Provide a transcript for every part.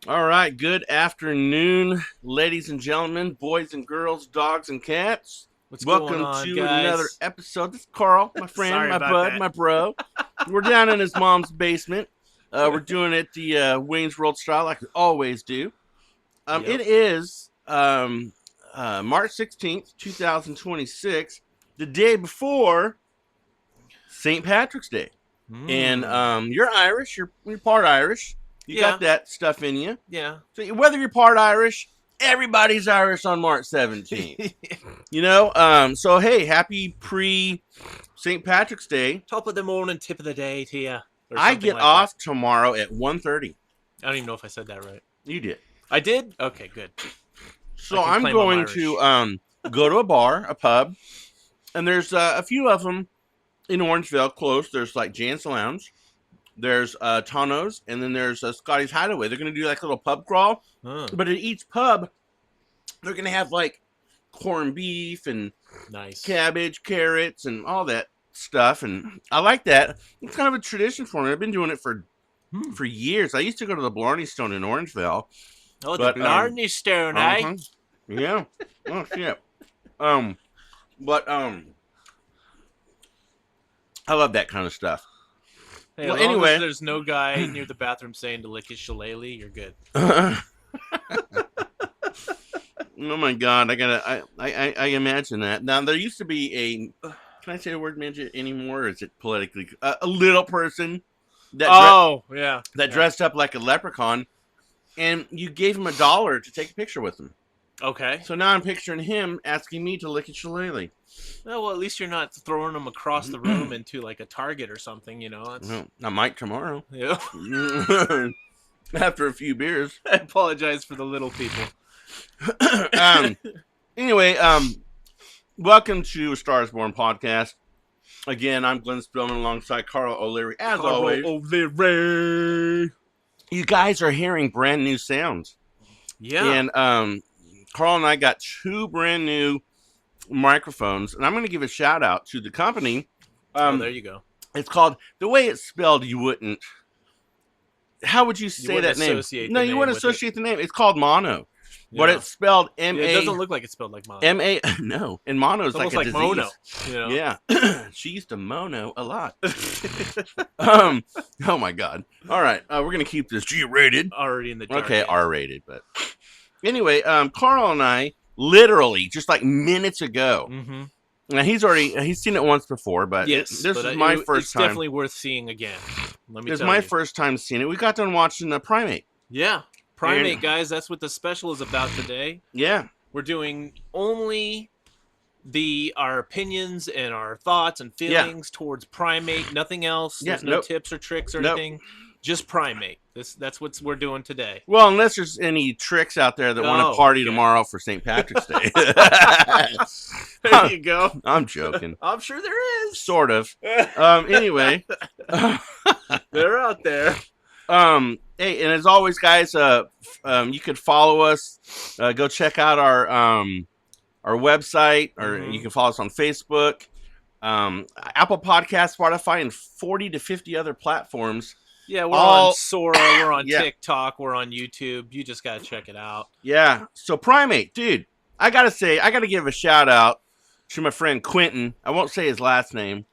All right, good afternoon, ladies and gentlemen, boys and girls, dogs and cats. What's going Welcome on, to another guys? episode. This is Carl, my friend, Sorry my about bud, that. my bro. We're down in his mom's basement. We're doing it the Wayne's World style, like we always do. It Yep. is March 16th, 2026, the day before St. Patrick's Day. And Mm. you're Irish, you're part Irish. You got Yeah. that stuff in you. Yeah. So whether you're part Irish, everybody's Irish on March 17th. So hey, happy pre St. Patrick's Day. Top of the morning, tip of the day to you, or I something get like that. off tomorrow at 1:30. I don't even know if I said that right. You did. I did. Okay, good. I So can I'm claim I'm going Irish. to go to a bar, a pub, and there's a few of them in Orangeville close. There's like Jan's Lounge, there's Tano's, and then there's Scotty's Hideaway. They're going to do like a little pub crawl, but at each pub, they're going to have like corned beef and Nice. cabbage, carrots, and all that stuff. And I like that. It's kind of a tradition for me. I've been doing it for years. I used to go to the Blarney Stone in Orangeville. Oh, the But Blarney Stone, eh? uh-huh. Yeah. Oh shit. But I love that kind of stuff. Hey, Well, as long anyway. as there's no guy near the bathroom saying to lick his shillelagh, you're good. Oh my god, I imagine that. Now there used to be a, can I say the word midget anymore, or is it politically a little person Yeah. that dressed up like a leprechaun, and you gave him $1 to take a picture with him. Okay. So now I'm picturing him asking me to lick his shillelagh. Oh, well, at least you're not throwing them across the room into like a Target or something, you know. Well, I might tomorrow. Yeah. After a few beers. I apologize for the little people. Anyway, welcome to A Star is Born podcast. Again, I'm Glenn Spillman alongside Carl O'Leary. As always, O'Leary. You guys are hearing brand new sounds. Yeah. And Carl and I got 2 brand new microphones, and I'm going to give a shout out to the company. There you go. It's called, the way it's spelled, you wouldn't. How would you say that name? No, you wouldn't associate the name. It's called Mono. But it's spelled M-A. It doesn't look like it's spelled like mono. M-A. No. And mono is like a disease. Mono. You know? Yeah. She used to mono a lot. Oh my God. All right. We're going to keep this G-rated. Already in the dark. Okay, R-rated. But anyway, Carl and I literally just like minutes ago. Mm-hmm. Now he's seen it once before, but this is my first time. It's definitely worth seeing again. Let me tell you. It's my first time seeing it. We got done watching the Primate. Yeah. Primate, guys, that's what the special is about today. Yeah. We're doing only our opinions and our thoughts and feelings towards Primate, nothing else. Yeah, There's no tips or tricks or anything. Just Primate. That's what we're doing today. Well, unless there's any tricks out there that want to party tomorrow for St. Patrick's Day. There you go. I'm joking. I'm sure there is. Sort of. Anyway. They're out there. Hey, and as always, guys, you could follow us. Go check out our website, or you can follow us on Facebook, Apple Podcasts, Spotify, and 40 to 50 other platforms. Yeah, we're on Sora, we're on TikTok, we're on YouTube. You just gotta check it out. Yeah. So Primate, dude, I gotta give a shout out to my friend Quentin. I won't say his last name,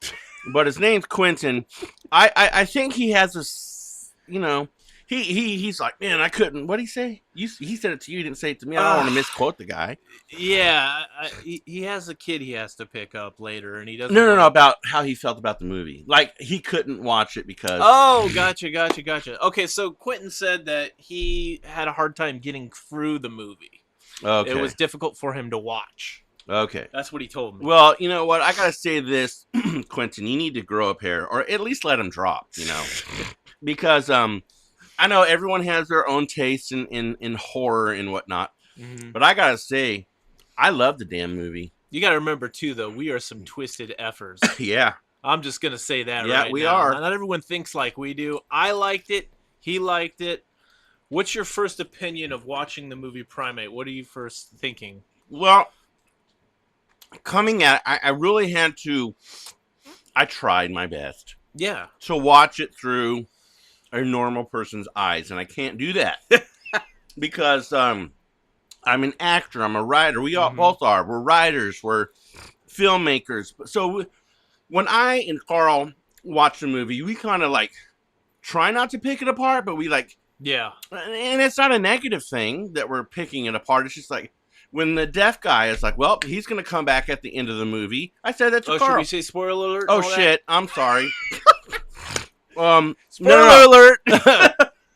but his name's Quentin. I think he has this, you know. He's like, man, I couldn't. What'd he say? He said it to you. He didn't say it to me. I don't want to misquote the guy. Yeah, he has a kid he has to pick up later, and he doesn't. No, about how he felt about the movie. Like he couldn't watch it because. Oh, gotcha. Okay, so Quentin said that he had a hard time getting through the movie. Okay. It was difficult for him to watch. Okay. That's what he told me. Well, you know what? I gotta say this, Quentin. You need to grow a pair, or at least let him drop. You know, because I know everyone has their own taste in horror and whatnot, but I gotta say, I love the damn movie. You gotta remember too, though, we are some twisted effers. Yeah, I'm just gonna say that. Yeah, right we now. are. Not everyone thinks like we do. I liked it. He liked it. What's your first opinion of watching the movie Primate? What are you first thinking? Well, coming at, I really had to. I tried my best. Yeah. To watch it through a normal person's eyes, and I can't do that. because I'm an actor. I'm a writer. We all Mhm. both are. We're writers. We're filmmakers. So when I and Carl watch the movie, we kind of like try not to pick it apart, but we like, Yeah. and it's not a negative thing that we're picking it apart. It's just like when the deaf guy is like, well, he's going to come back at the end of the movie. I said that to Oh, Carl. should we say spoiler alert? and Oh all that? shit! I'm sorry. Spoiler no. alert!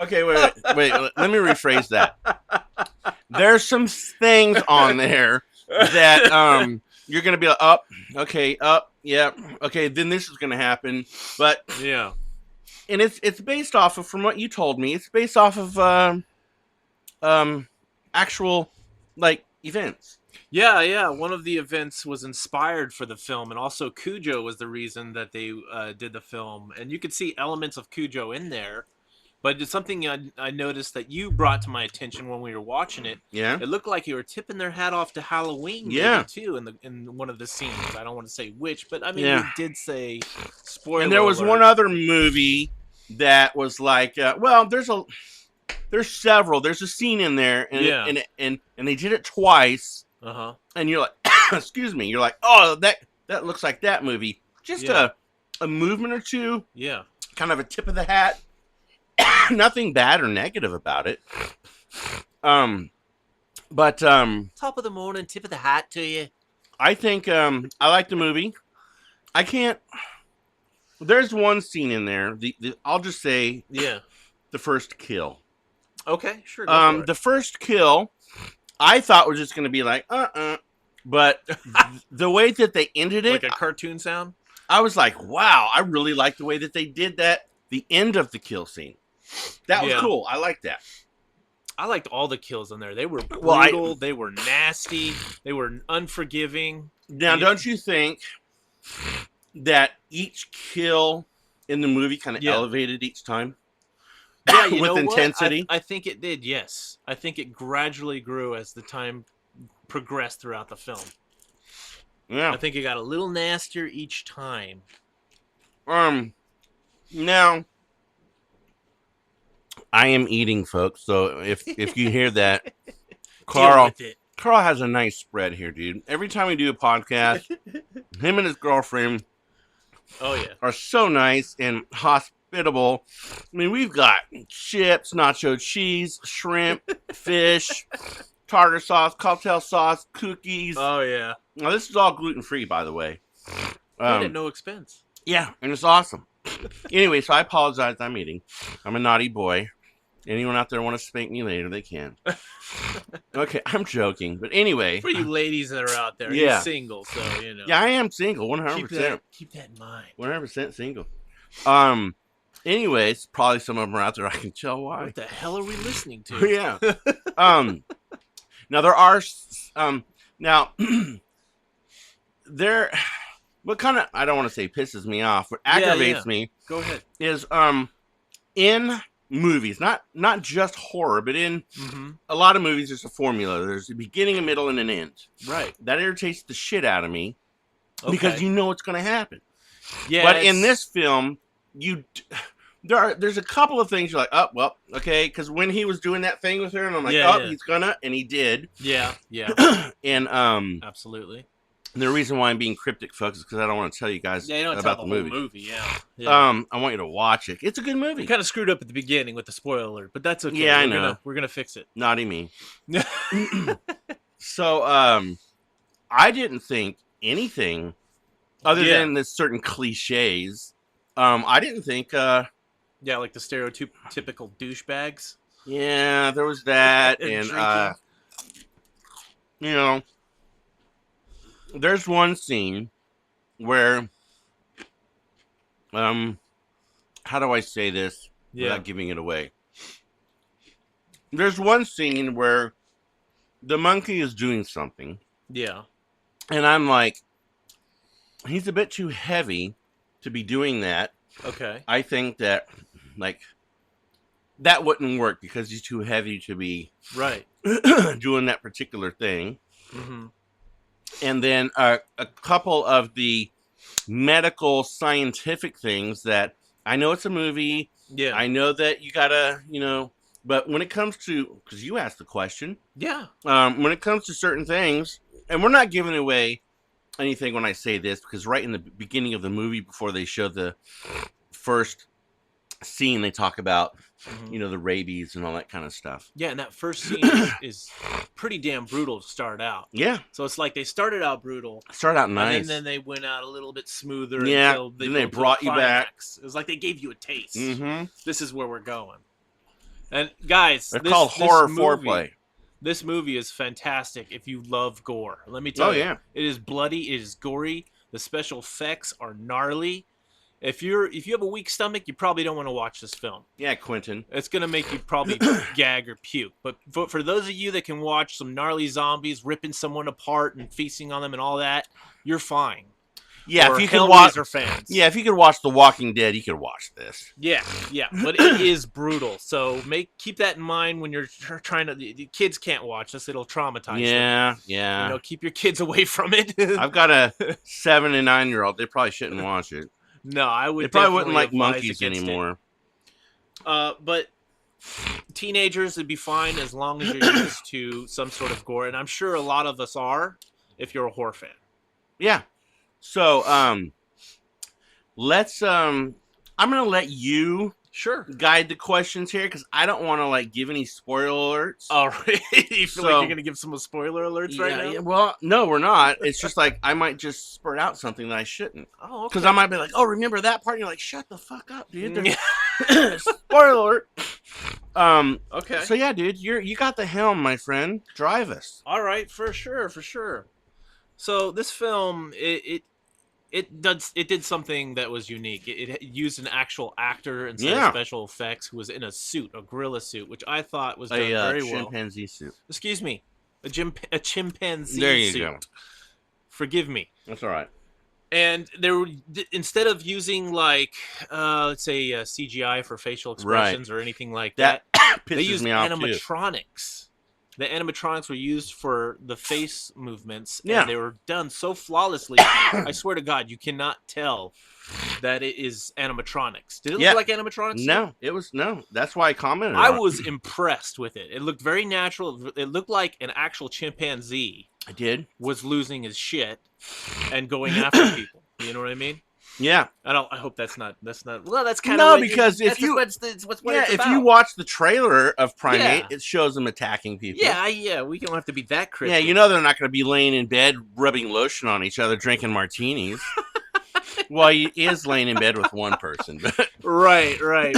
Okay, wait. Let me rephrase that. There's some things on there that you're gonna be like, up, okay, up, yeah, okay. Then this is gonna happen, but Yeah. and it's based off of, from what you told me, it's based off of actual like events. Yeah. One of the events was inspired for the film, and also Cujo was the reason that they did the film. And you could see elements of Cujo in there. But it's something I noticed that you brought to my attention when we were watching it. Yeah, It looked like you were tipping their hat off to Halloween, Yeah. maybe, too, in one of the scenes. I don't want to say which, but I mean, Yeah. we did say spoiler. and there was alert. one other movie that was like, well, there's several. There's a scene in there, and Yeah. and they did it twice. Uh-huh. And you're like, excuse me, you're like, oh, that looks like that movie. Just Yeah. a movement or two, Yeah. kind of a tip of the hat. Nothing bad or negative about it. But Top of the morning, tip of the hat to you. I think I like the movie. I can't. There's one scene in there. I'll just say Yeah. the first kill. Okay, sure. Go for it. The first kill, I thought was just going to be like, but the way that they ended it, Like a cartoon sound? I was like, wow, I really like the way that they did that. The end of the kill scene. That was Yeah. cool. I like that. I liked all the kills in there. They were brutal. Well, They were nasty. They were unforgiving. Now, don't you think that each kill in the movie kind of Yeah. elevated each time? Yeah, you With know what? intensity? I think it did, yes. I think it gradually grew as the time progressed throughout the film. Yeah. I think it got a little nastier each time. Now, I am eating, folks. So if you hear that, Deal Carl with it. has a nice spread here, dude. Every time we do a podcast, him and his girlfriend Oh, yeah. are so nice and hospitable. I mean, we've got chips, nacho cheese, shrimp, fish, tartar sauce, cocktail sauce, cookies. Oh, yeah. Now, this is all gluten-free, by the way. At no expense. Yeah, and it's awesome. Anyway, so I apologize. I'm eating. I'm a naughty boy. Anyone out there want to spank me later, they can. Okay, I'm joking. But anyway. For you ladies that are out there, Yeah. you're single, so, you know. Yeah, I am single, 100%. Keep that in mind. 100% single. Anyways, probably some of them are out there. I can tell why. What the hell are we listening to? Yeah. Now there are now there what kind of, I don't want to say pisses me off, what aggravates me Go ahead. is in movies, not just horror, but in Mm-hmm. a lot of movies there's a formula. There's a beginning, a middle, and an end. Right. That irritates the shit out of me Okay. because you know what's going to happen. Yeah, But in it's- this film, there's a couple of things you're like, oh, well, okay, because when he was doing that thing with her, and I'm like, Yeah, oh, yeah. he's gonna, and he did. Yeah. And Absolutely. the reason why I'm being cryptic, folks, is because I don't want to tell you guys Yeah, you don't about tell the the movie. whole movie. Yeah. I want you to watch it. It's a good We movie. kind of screwed up at the beginning with the spoiler alert, but that's okay. Yeah, I We're know. We're gonna fix it. Naughty me. So, I didn't think anything other Yeah. than this certain cliches. I didn't think. Yeah, like the stereotypical douchebags. Yeah, there was that, And and you know, there's one scene where, how do I say this without giving it away? There's one scene where the monkey is doing something, Yeah. and I'm like, he's a bit too heavy to be doing that. Okay. I think that, like, that wouldn't work because he's too heavy to be Right. doing that particular thing. Mm-hmm. And then a couple of the medical scientific things that I know it's a movie. Yeah. I know that you gotta, But when it comes to, because you asked the question, Yeah. when it comes to certain things, and we're not giving away anything when I say this, because right in the beginning of the movie, before they show the first scene, they talk about, Mhm. you know, the rabies and all that kind of stuff. Yeah, and that first scene is pretty damn brutal to start out. Yeah, So it's like they started out brutal, start out and nice. then they went out a little bit smoother Yeah, until they then they built to the brought you back. climax. It was like they gave you a taste. Mm-hmm. This is where we're going. And guys, They're called horror movie, foreplay. This movie is fantastic if you love gore. Let me Oh tell you, yeah, it is bloody, it is gory. The special effects are gnarly. If you have a weak stomach, you probably don't want to watch this film. yeah, Quentin. It's gonna make you probably gag or puke. But for those of you that can watch some gnarly zombies ripping someone apart and feasting on them and all that, you're fine. Yeah, Or if you could watch, Hellraiser fans. yeah, if you could watch The Walking Dead, you could watch this. Yeah, but it is brutal. So keep that in mind when you're trying to. The kids can't watch this; it'll traumatize them. Yeah. You know, keep your kids away from it. I've got a 7 and 9-year-old. They probably shouldn't watch it. No, I would. They probably wouldn't definitely like advise monkeys against it. anymore. But teenagers would be fine as long as you're used to some sort of gore, and I'm sure a lot of us are if you're a horror fan. Yeah. So, let's I'm gonna let you Sure. guide the questions here because I don't want to like give any spoiler alerts. All right. You feel like you're gonna give some spoiler alerts right now? Yeah, well, no, we're not. It's just like I might just spurt out something that I shouldn't. Oh, okay. Because I might be like, oh, remember that part? And you're like, shut the fuck up, dude. Yeah. Spoiler alert. Okay. So yeah, dude, you got the helm, my friend. Drive us. All right, for sure. So this film, it did something that was unique. It used an actual actor instead of special effects, who was in a suit, a gorilla suit, which I thought was done very well. A chimpanzee suit. Excuse me, a chimpanzee there you suit. go. Forgive me. That's all right. And instead of using like let's say CGI for facial expressions or anything like that, they pisses used me off too. animatronics. The animatronics were used for the face movements, Yeah. and they were done so flawlessly. I swear to God, you cannot tell that it is animatronics. Did it look like animatronics? No. That's why I commented. I on it. was impressed with it. It looked very natural. It looked like an actual chimpanzee I did. was losing his shit and going after people. You know what I mean? Yeah. I hope that's not. Well, that's kind of because if you if you watch the trailer of Primate, it shows them attacking people. Yeah. We don't have to be that cryptic. Yeah, you know they're not going to be laying in bed rubbing lotion on each other, drinking martinis. Well, he is laying in bed with one person, but right. But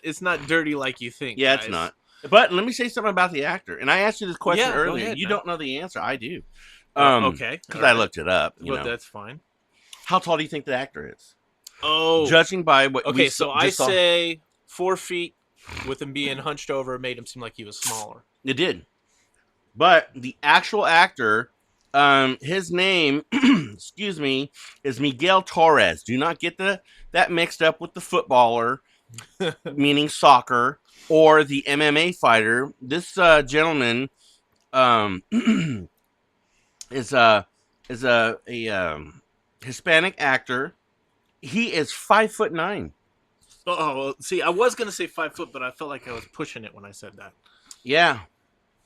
it's not dirty like you think. Yeah, guys. it's not. But let me say something about the actor. And I asked you this question earlier. Ahead, you don't know the answer. I do. Okay. Because I looked it up. But that's fine. How tall do you think the actor is? Oh. Judging by what Okay, so I say 4 feet with him being hunched over made him seem like he was smaller. It did. But the actual actor, his name, excuse me, is Miguel Torres. Do not get that mixed up with the footballer, meaning soccer, or the MMA fighter. This gentleman is a Hispanic actor. He is 5'9". Oh, see, I was gonna say 5 foot, but I felt like I was pushing it when I said that. Yeah.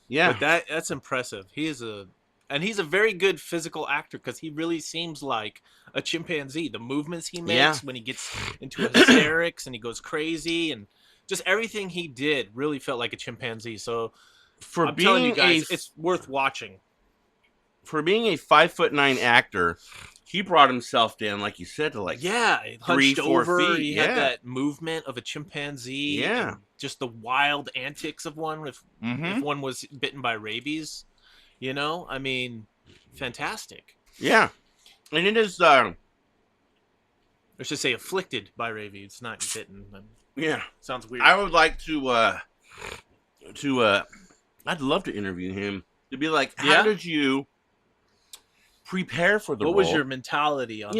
But that's impressive. He's a very good physical actor because he really seems like a chimpanzee. The movements he makes when he gets into hysterics and he goes crazy, and just everything he did really felt like a chimpanzee. So I'm telling you guys, it's worth watching. For being a 5'9" actor, he brought himself down, like you said, to like 3-4 over. feet. He had that movement of a chimpanzee. Yeah, and just the wild antics of one. If one was bitten by rabies, you know, I mean, fantastic. Yeah, and it is. I should say afflicted by rabies. It's not bitten. Yeah, sounds weird. I would like to. I'd love to interview him to be like, how did you prepare for the role? What was your mentality on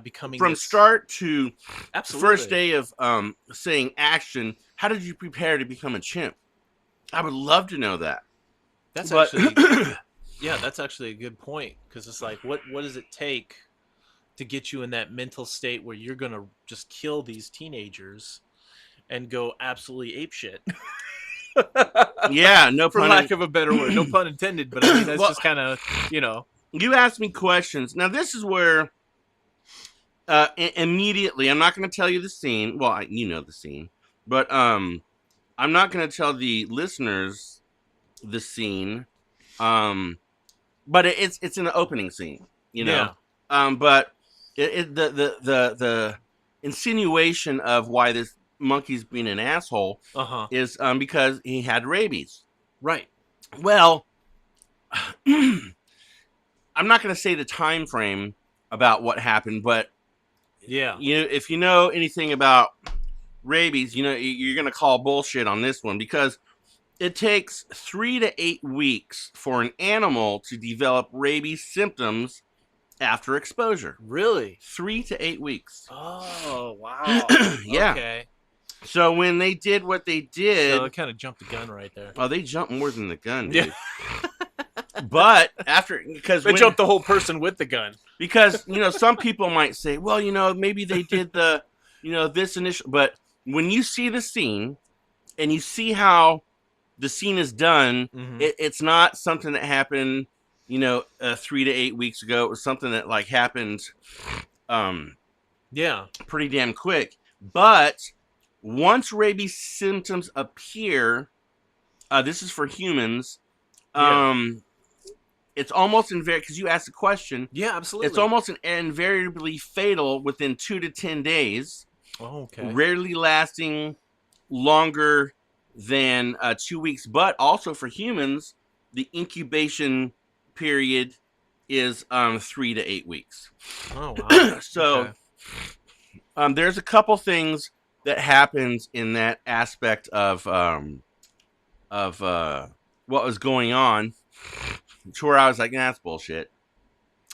becoming from start to absolutely first day of saying action? How did you prepare to become a chimp? I would love to know that. That's actually a good point, because it's like, what does it take to get you in that mental state where you're gonna just kill these teenagers and go absolutely apeshit? Yeah, no For pun. lack of a better word, no pun intended. But I mean, that's Well, just kind of, you know. You asked me questions. Now this is where immediately I'm not going to tell you the scene. Well, you know the scene, but I'm not going to tell the listeners the scene. But it's in the opening scene, you know. But the insinuation of why this monkey's being an asshole is because he had rabies. Right. Well, I'm not going to say the time frame about what happened, but yeah, if you know anything about rabies, you know you're going to call bullshit on this one because it takes 3 to 8 weeks for an animal to develop rabies symptoms after exposure. Really? 3 to 8 weeks. Oh, wow. Yeah. Okay. So when they did what they did, so they kind of jumped the gun right there. Oh, they jumped more than the gun, dude. Yeah. But after, because they jumped the whole person with the gun. Because some people might say, well, maybe they did the, this initial. But when you see the scene, and you see how the scene is done, it's not something that happened, 3 to 8 weeks ago. It was something that happened, pretty damn quick. But once rabies symptoms appear, this is for humans. It's almost invariably, because you asked the question. Yeah, absolutely. It's almost invariably fatal within 2 to 10 days. Oh, okay. Rarely lasting longer than 2 weeks. But also for humans, the incubation period is 3 to 8 weeks. Oh, wow. So there's a couple things that happens in that aspect of what was going on. To where I was like, nah, that's bullshit.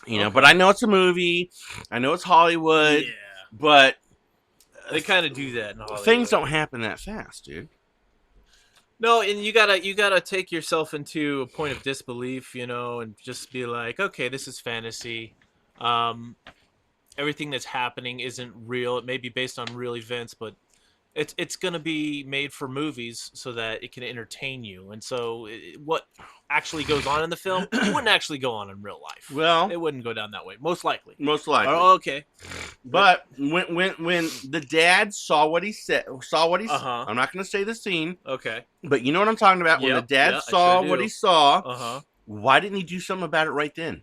But I know it's a movie. I know it's Hollywood. Yeah. But they kind of do that in Hollywood. Things don't happen that fast, dude. No, and you gotta take yourself into a point of disbelief, and just be like, okay, this is fantasy. Everything that's happening isn't real. It may be based on real events, but it's going to be made for movies so that it can entertain you. And so what actually goes on in the film wouldn't actually go on in real life. Well, it wouldn't go down that way. Most likely. Oh, okay. But when the dad saw what he saw, I'm not going to say the scene. Okay. But you know what I'm talking about. When the dad saw what he saw, why didn't he do something about it right then?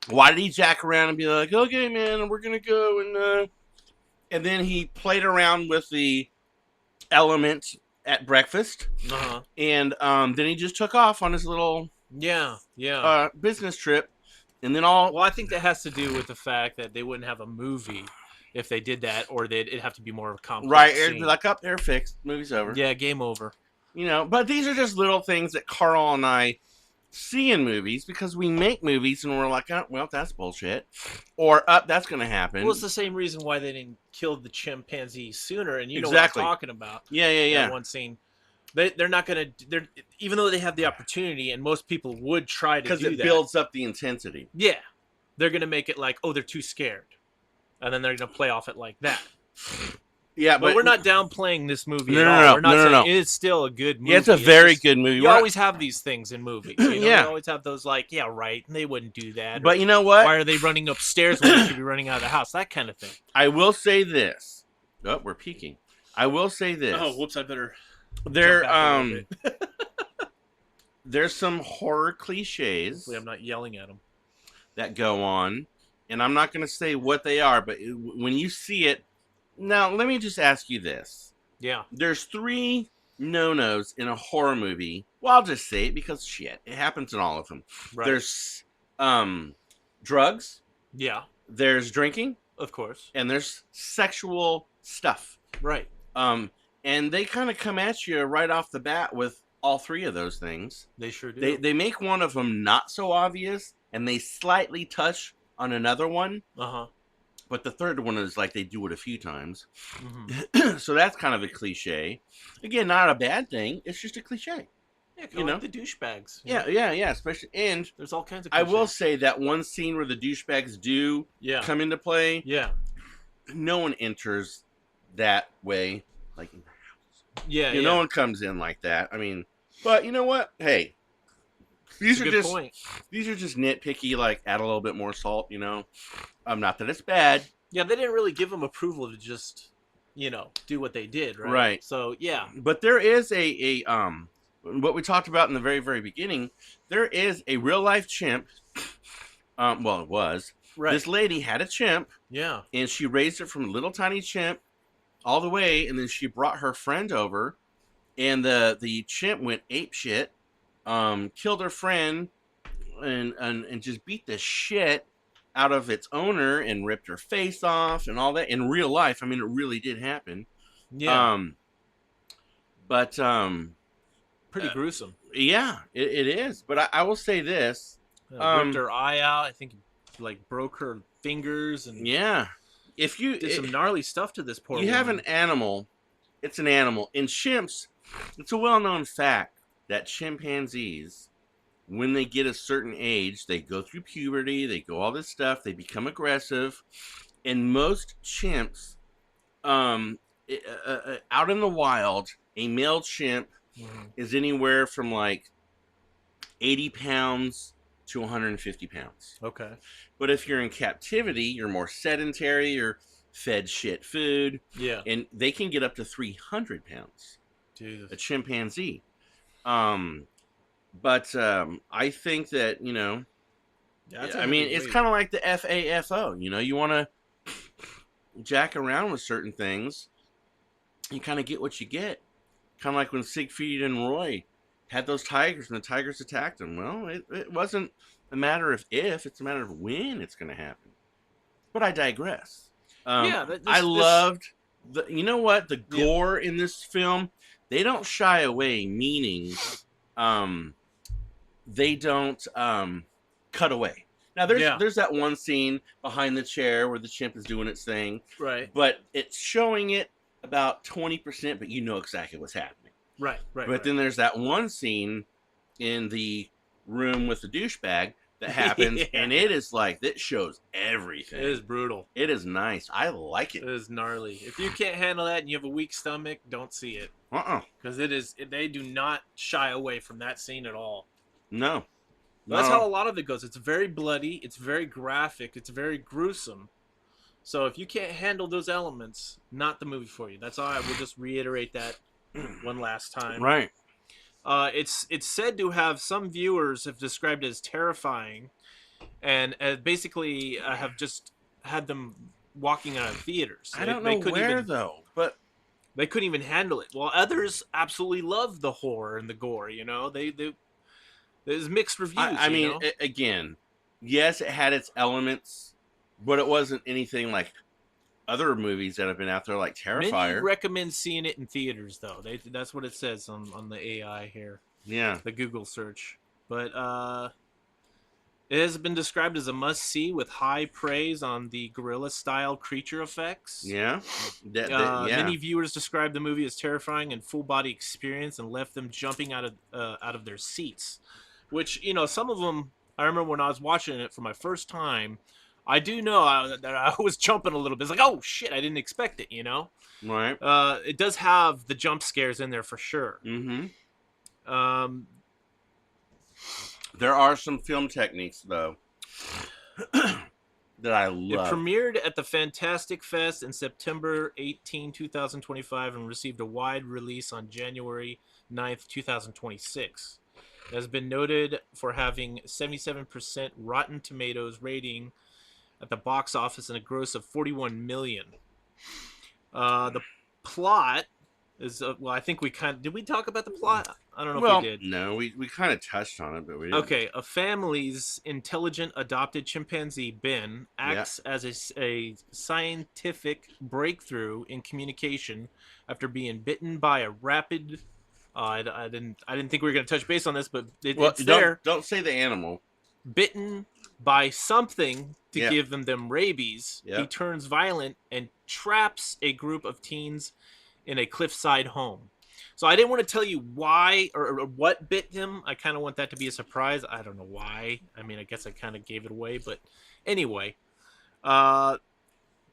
Why did he jack around and be like, okay, man, we're going to go and then he played around with the element at breakfast, and then he just took off on his little business trip, and then Well, I think that has to do with the fact that they wouldn't have a movie if they did that, or it'd have to be more of a complex right. scene. It'd be like, they're fixed. Movie's over. Yeah, game over. But these are just little things that Carl and I see in movies because we make movies and we're like, oh, well, that's bullshit, or that's going to happen. Well, it's the same reason why they didn't kill the chimpanzee sooner, and you know what I'm talking about. Yeah. That one scene. They're not going to. Even though they have the opportunity, and most people would try to do that because it builds up the intensity. Yeah, they're going to make it like, oh, they're too scared, and then they're going to play off it like that. Yeah, but we're not downplaying this movie at all. We're not saying it is still a good movie. Yeah, it's a very good movie. You always have these things in movies. You always have those right, and they wouldn't do that. But you know what? Why are they running upstairs when they should be running out of the house? That kind of thing. I will say this. Oh, we're peeking. I will say this. Oh, whoops! I better. There's some horror cliches. Hopefully I'm not yelling at them. That go on, and I'm not going to say what they are, but when you see it. Now, let me just ask you this. Yeah. There's 3 no-nos in a horror movie. Well, I'll just say it because shit. It happens in all of them. Right. There's drugs. Yeah. There's drinking. Of course. And there's sexual stuff. Right. And they kind of come at you right off the bat with all 3 of those things. They sure do. They make one of them not so obvious, and they slightly touch on another one. But the third one is like they do it a few times. So that's kind of a cliche. Again, not a bad thing. It's just a cliche. Yeah, like the douchebags. Yeah. Especially, and there's all kinds of cliches. I will say that one scene where the douchebags do come into play. Yeah. No one enters that way, like in the house. Yeah, You know, no one comes in like that. I mean, but you know what? Hey, these That's are a good just point. these are just nitpicky. Like, add a little bit more salt. You know, not that it's bad. Yeah, they didn't really give them approval to just, do what they did, right? Right. So yeah, But there is a what we talked about in the very very beginning. There is a real life chimp. Well, it was. right. This lady had a chimp, Yeah. and she raised it from a little tiny chimp all the way, and then she brought her friend over, and the chimp went ape shit, killed her friend, and just beat the shit out of its owner and ripped her face off and all that in real life. I mean, it really did happen. Yeah. But Pretty gruesome. yeah, it is. But I will say this. Ripped her eye out. I think like broke her fingers and Yeah, if you did some gnarly stuff to this poor you woman. have an animal, it's an animal. In chimps, it's a well-known fact that chimpanzees, when they get a certain age, they go through puberty, they go all this stuff, they become aggressive, and most chimps, out in the wild, a male chimp is anywhere from like 80 pounds to 150 pounds. Okay. But if you're in captivity, you're more sedentary, you're fed shit food. Yeah. And they can get up to 300 pounds. Jesus. A chimpanzee. But I think that, I mean, it's kind of like the FAFO. You want to jack around with certain things, you kind of get what you get. Kind of like when Siegfried and Roy had those tigers and the tigers attacked them. Well, it wasn't a matter of if, it's a matter of when it's going to happen. But I digress. I loved you know what? The gore in this film, they don't shy away, meaning they don't cut away. Now there's that one scene behind the chair where the chimp is doing its thing. Right. But it's showing it about 20%, but you know exactly what's happening. Right. But then there's that one scene in the room with the douchebag that happens, and it is like, it shows everything. It is brutal. It is nice. I like it. It is gnarly. If you can't handle that and you have a weak stomach, don't see it. Because they do not shy away from that scene at all. No. That's how a lot of it goes. It's very bloody. It's very graphic. It's very gruesome. So if you can't handle those elements, not the movie for you. That's all. I will just reiterate that one last time. Right. It's said to have, some viewers have described it as terrifying, and basically have just had them walking out of theaters. I don't know where though, but they couldn't even handle it. While others absolutely love the horror and the gore. There's mixed reviews. I mean, again, yes, it had its elements, but it wasn't anything like other movies that have been out there, like Terrifier. Many recommend seeing it in theaters, though. That's what it says on the AI here. Yeah. The Google search. But it has been described as a must-see with high praise on the gorilla-style creature effects. Yeah. Many viewers described the movie as terrifying and full-body experience and left them jumping out of their seats. Which, some of them, I remember when I was watching it for my first time, I do know that I was jumping a little bit. It's like, oh, shit, I didn't expect it, Right. It does have the jump scares in there for sure. Mm-hmm. There are some film techniques, though, that I love. It premiered at the Fantastic Fest in September 18, 2025, and received a wide release on January 9th, 2026. It has been noted for having 77% Rotten Tomatoes rating at the box office and a gross of $41 million. The plot is, I think we did we talk about the plot? I don't know if we did. No, we kind of touched on it, but we didn't. Okay, a family's intelligent adopted chimpanzee, Ben, acts as a scientific breakthrough in communication after being bitten by a rapid... I didn't think we were going to touch base on this, but it's there. Don't say the animal. Bitten by something to give them rabies. Yep. He turns violent and traps a group of teens in a cliffside home. So I didn't want to tell you why or what bit him. I kind of want that to be a surprise. I don't know why. I mean, I guess I kind of gave it away. But anyway,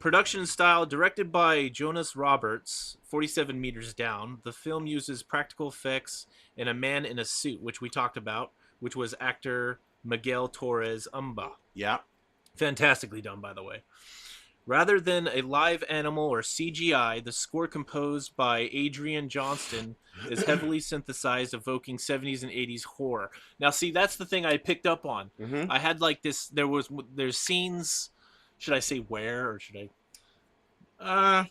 Production style, directed by Jonas Roberts, 47 meters down. The film uses practical effects and a man in a suit, which we talked about, which was actor Miguel Torres Umba. Yeah. Fantastically done, by the way. Rather than a live animal or CGI, the score composed by Adrian Johnston is heavily synthesized, evoking 70s and 80s horror. Now, see, that's the thing I picked up on. Mm-hmm. I had like this. There's scenes. Should I say where or should I?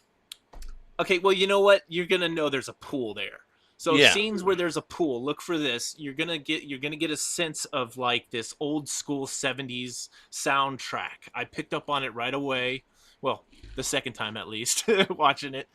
Okay, well, you know what? You're gonna know there's a pool there. So Yeah. scenes where there's a pool, look for this. You're gonna get a sense of like this old school 70s soundtrack. I picked up on it right away. Well, the second time at least watching it,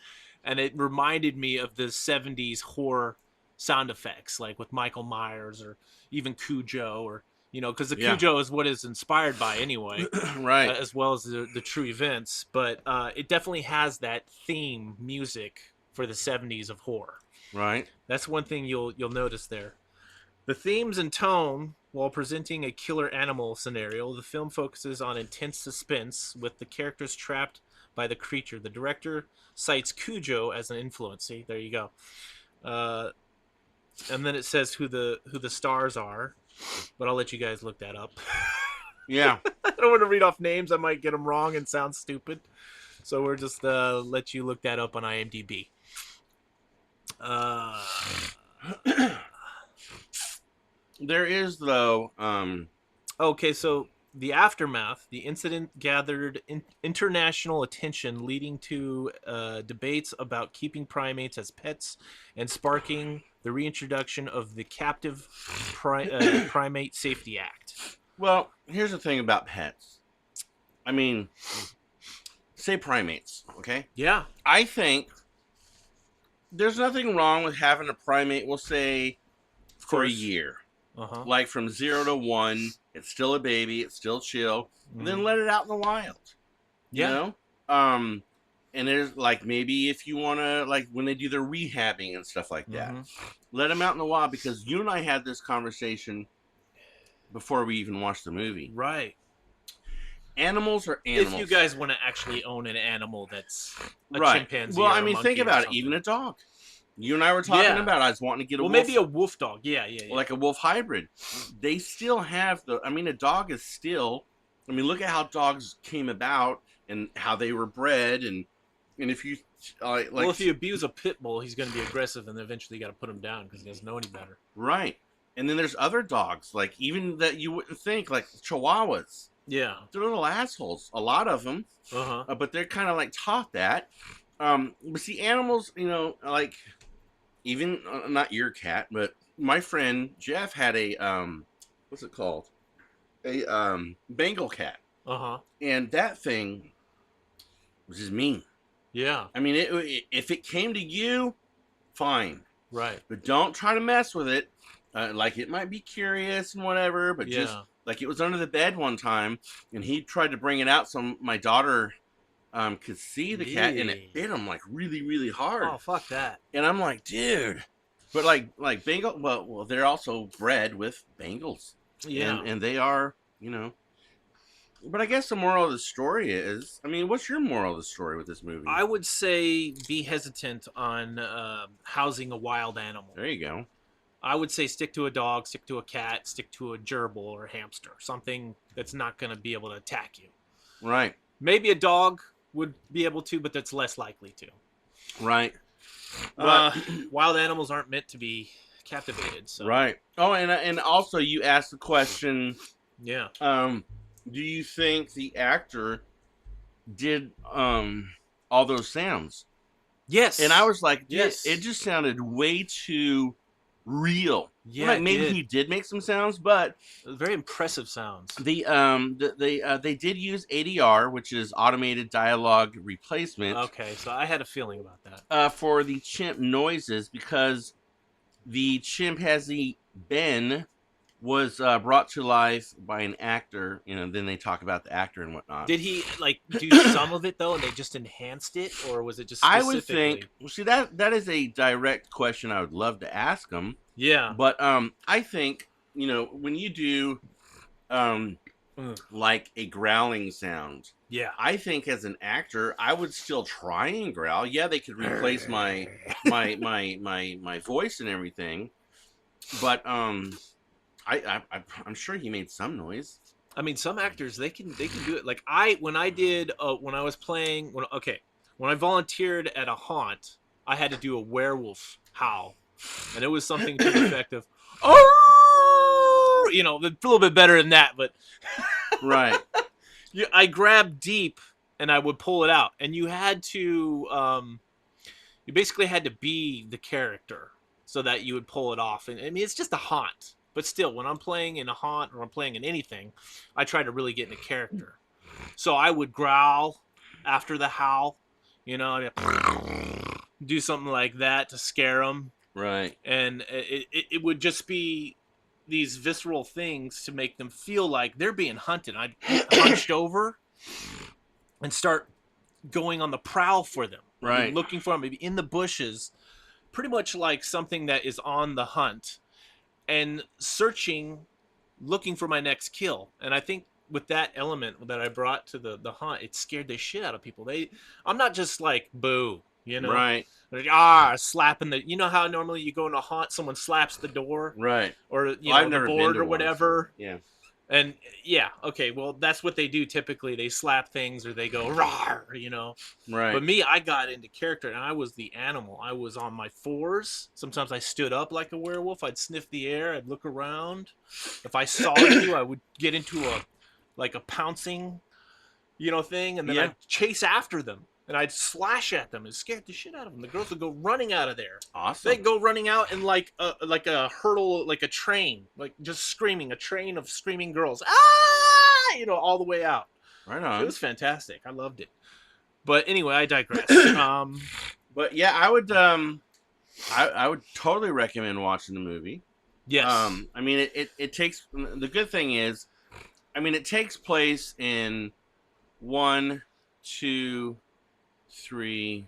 and it reminded me of the 70s horror sound effects, like with Michael Myers or even Cujo, or because the Cujo is what is inspired by anyway, Right. as well as the true events. But it definitely has that theme music for the 70s of horror. Right. That's one thing you'll notice there. The themes and tone, while presenting a killer animal scenario, the film focuses on intense suspense with the characters trapped by the creature. The director cites Cujo as an influence. See, there you go. And then it says who the stars are, but I'll let you guys look that up. Yeah. I don't want to read off names. I might get them wrong and sound stupid. So we're just let you look that up on IMDb. There is, though. Okay, so the aftermath, the incident gathered international attention, leading to debates about keeping primates as pets and sparking the reintroduction of the Captive Primate Safety Act. Well, here's the thing about pets. I mean, say primates, okay? Yeah. I think there's nothing wrong with having a primate, we'll say, for a year. Uh-huh. Like from 0 to 1, it's still a baby, it's still chill, and then let it out in the wild. Yeah. You know? And there's like maybe if you want to, like when they do their rehabbing and stuff like that, let them out in the wild, because you and I had this conversation before we even watched the movie. Right. Animals are animals. If you guys want to actually own an animal that's a right. chimpanzee. Well, or I a mean, monkey think or about it. something. Even a dog. You and I were talking about. I was wanting to get a wolf. maybe a wolf dog. Yeah. Like a wolf hybrid. They still have the. I mean, a dog is still. I mean, look at how dogs came about and how they were bred, and if you like. Well, if you abuse a pit bull, he's going to be aggressive, and eventually you got to put him down because he doesn't know any better. Right. And then there's other dogs, like even that you wouldn't think, like Chihuahuas. Yeah. They're little assholes. A lot of them. But they're kind of like taught that. But see, animals, like even not your cat, but my friend Jeff had a what's it called? A Bengal cat. And that thing was just mean. Yeah. I mean, if it came to you, fine. Right. But don't try to mess with it. Like it might be curious and whatever, but just like it was under the bed one time, and he tried to bring it out so my daughter could see the cat, and it bit him like really, really hard. Oh, fuck that! And I'm like, dude, but like Bengal. Well, they're also bred with Bengals. Yeah, and they are, But I guess the moral of the story is, I mean, what's your moral of the story with this movie? I would say be hesitant on housing a wild animal. There you go. I would say stick to a dog, stick to a cat, stick to a gerbil or a hamster, something that's not going to be able to attack you. Right. Maybe a dog would be able to, but that's less likely to. Right. Wild animals aren't meant to be captivated. So. Right. Oh, and also you asked the question. Yeah. Do you think the actor did all those sounds? Yes. And I was like, yes. It just sounded way too real. Yeah, like maybe he did make some sounds, but very impressive sounds. They did use ADR, which is automated dialogue replacement. Okay, so I had a feeling about that. For the chimp noises, because the chimpanzee Ben was brought to life by an actor, then they talk about the actor and whatnot. Did he do some of it though, and they just enhanced it, or was it just specifically? I would think. See, that is a direct question I would love to ask him. Yeah. But I think when you do like a growling sound, Yeah. I think as an actor, I would still try and growl. Yeah, they could replace my voice and everything, but I'm sure he made some noise. I mean, some actors they can do it. Like when I did when I was playing when I volunteered at a haunt, I had to do a werewolf howl, and it was something to the effect of oh, you know, a little bit better than that, but Right. I grabbed deep and I would pull it out, and you had to you basically had to be the character so that you would pull it off. And I mean, it's just a haunt. But still, when I'm playing in a haunt or I'm playing in anything, I try to really get into character. So I would growl after the howl, you know, do something like that to scare them. Right. And it would just be these visceral things to make them feel like they're being hunted. I'd get hunched over and start going on the prowl for them. Right. Looking for them, maybe in the bushes, pretty much like something that is on the hunt. And searching, looking for my next kill. And I think with that element that I brought to the hunt, it scared the shit out of people. I'm not just like boo, you know, Right. Like, slapping you know how normally you go in a haunt, someone slaps the door, Right. or I've the never been board to or one, whatever. so, yeah. And yeah, okay, well that's what they do typically. They slap things or they go rawr, you know. Right. But me, I got into character and I was the animal. I was on my fours. Sometimes I stood up like a werewolf. I'd sniff the air. I'd look around. If I saw you, I would get into a pouncing, you know, thing, and then I'd chase after them and I'd slash at them and scared the shit out of them. The girls would go running out of there. Awesome. They'd go running out in like a hurdle, like a train, like just screaming, a train of screaming girls. Ah, you know, all the way out. Right on. It was fantastic. I loved it. But anyway, I digress. But yeah, I would totally recommend watching the movie. Yes. I mean, it takes, the good thing is, I mean, it takes place in 1, 2, 3,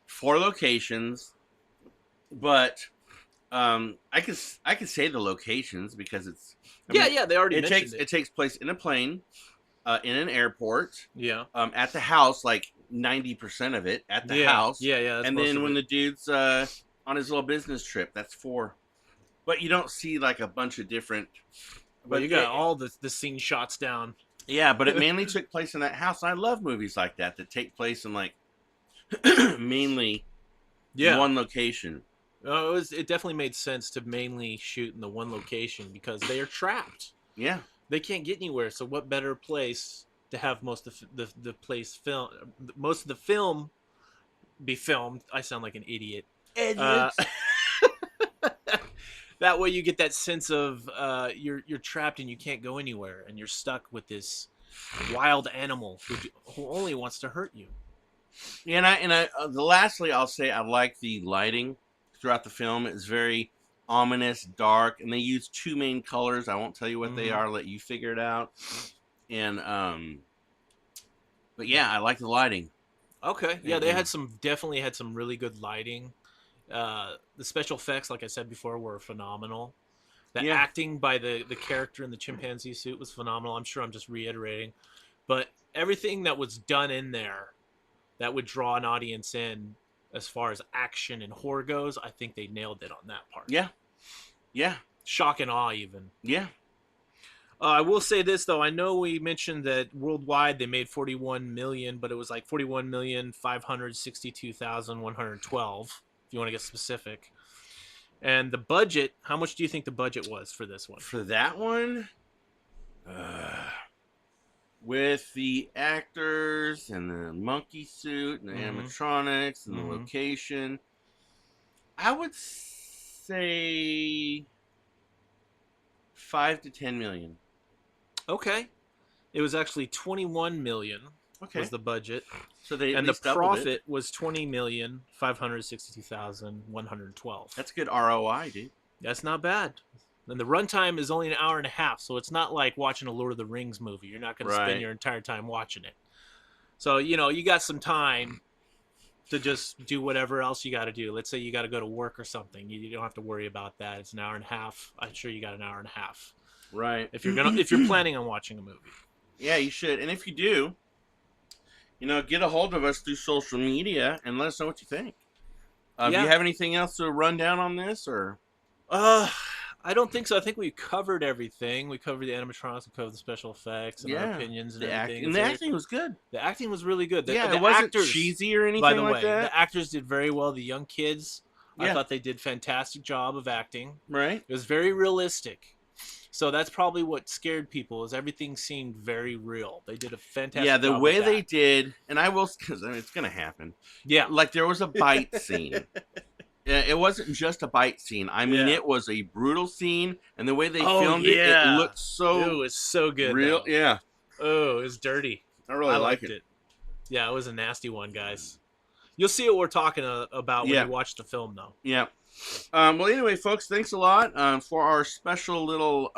4 locations, but I could say the locations because it's yeah, they already mentioned it takes place in a plane, in an airport, yeah, at the house, like 90% of it at the house, that's and then when the dude's on his little business trip, that's 4. But you don't see like a bunch of different. But you got all the scene shots down. Yeah, but it mainly took place in that house. And I love movies like that take place in like mainly one location. Oh, it definitely made sense to mainly shoot in the one location because they are trapped. Yeah, they can't get anywhere. So what better place to have most of the film be filmed? I sound like an idiot. That way you get that sense of you're trapped and you can't go anywhere and you're stuck with this wild animal who only wants to hurt you. And lastly, I'll say I like the lighting throughout the film. It's very ominous, dark, and they use 2 main colors. I won't tell you what they are. Let you figure it out. And but yeah, I like the lighting. Okay, yeah, they definitely had some really good lighting. The special effects, like I said before, were phenomenal. The acting by the character in the chimpanzee suit was phenomenal. I'm sure I'm just reiterating, but everything that was done in there that would draw an audience in as far as action and horror goes, I think they nailed it on that part. Yeah. Shock and awe even. Yeah. I will say this though. I know we mentioned that worldwide they made 41 million, but it was like 41,562,112. If you want to get specific. And the budget, how much do you think the budget was for this one? For that one, with the actors and the monkey suit and the animatronics and the location, I would say 5 to 10 million. Okay. It was actually 21 million. Was the budget. So they and the profit was 20,562,112. That's good ROI, dude. That's not bad. And the runtime is only an hour and a half, so it's not like watching a Lord of the Rings movie. You're not going to spend your entire time watching it. So, you know, you got some time to just do whatever else you got to do. Let's say you got to go to work or something. You don't have to worry about that. It's an hour and a half. I'm sure you got an hour and a half. Right. If you're planning on watching a movie. Yeah, you should. And if you do, get a hold of us through social media and let us know what you think. Do Yeah. you have anything else to run down on this, or? I don't think so. I think we covered everything. We covered the animatronics, we covered the special effects, and our opinions and everything. And the acting was good. The acting was really good. The it wasn't actors, cheesy or anything by the like way, that. the actors did very well. The young kids, I Yeah. thought they did fantastic job of acting. Right. It was very realistic. So that's probably what scared people, is everything seemed very real. They did a fantastic job. Yeah, the way with they that. did, and I will, because it's going to happen. Yeah. Like, there was a bite scene. It wasn't just a bite scene. I mean, it was a brutal scene, and the way they filmed it looked so... It was so good. real. Though. Yeah. Oh, it was dirty. I really liked it. Yeah, it was a nasty one, guys. You'll see what we're talking about when you watch the film, though. Yeah. Well, anyway, folks, thanks a lot for our special little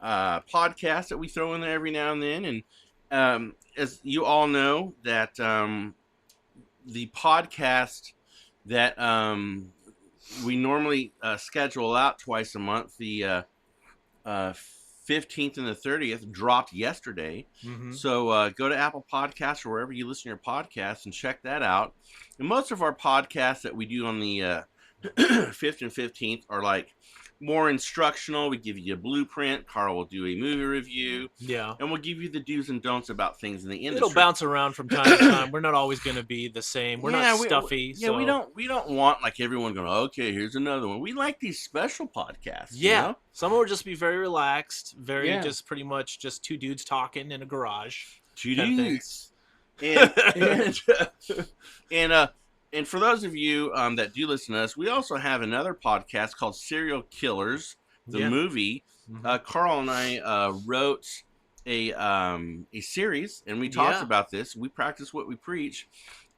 podcast that we throw in there every now and then. And as you all know, that the podcast that we normally schedule out twice a month, the 15th and the 30th, dropped yesterday. Mm-hmm. So go to Apple Podcasts or wherever you listen to your podcasts and check that out. And most of our podcasts that we do on the 5th and 15th are like more instructional. We give you a blueprint. Carl will do a movie review. Yeah. And we'll give you the do's and don'ts about things in the industry. It'll bounce around from time to time. We're not always going to be the same. We're not stuffy. We don't want like everyone going, okay, here's another one. We like these special podcasts. Yeah. You know? Some will just be very relaxed, just pretty much just two dudes talking in a garage. Two dudes. And for those of you that do listen to us, we also have another podcast called Serial Killers, the movie. Mm-hmm. Carl and I wrote a series, and we talked about this. We practice what we preach.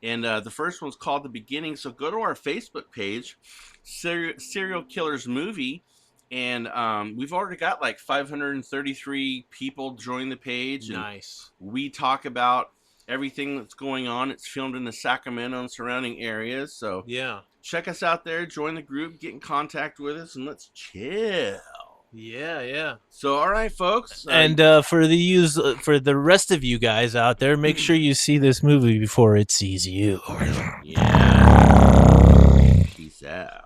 And the first one's called The Beginning. So go to our Facebook page, Serial Killers Movie. And we've already got like 533 people join the page. Nice. And we talk about everything that's going on. It's filmed in the Sacramento and surrounding areas. So check us out there. Join the group. Get in contact with us, and let's chill. Yeah. So, all right, folks. And for the rest of you guys out there, make sure you see this movie before it sees you. Yeah. Peace out.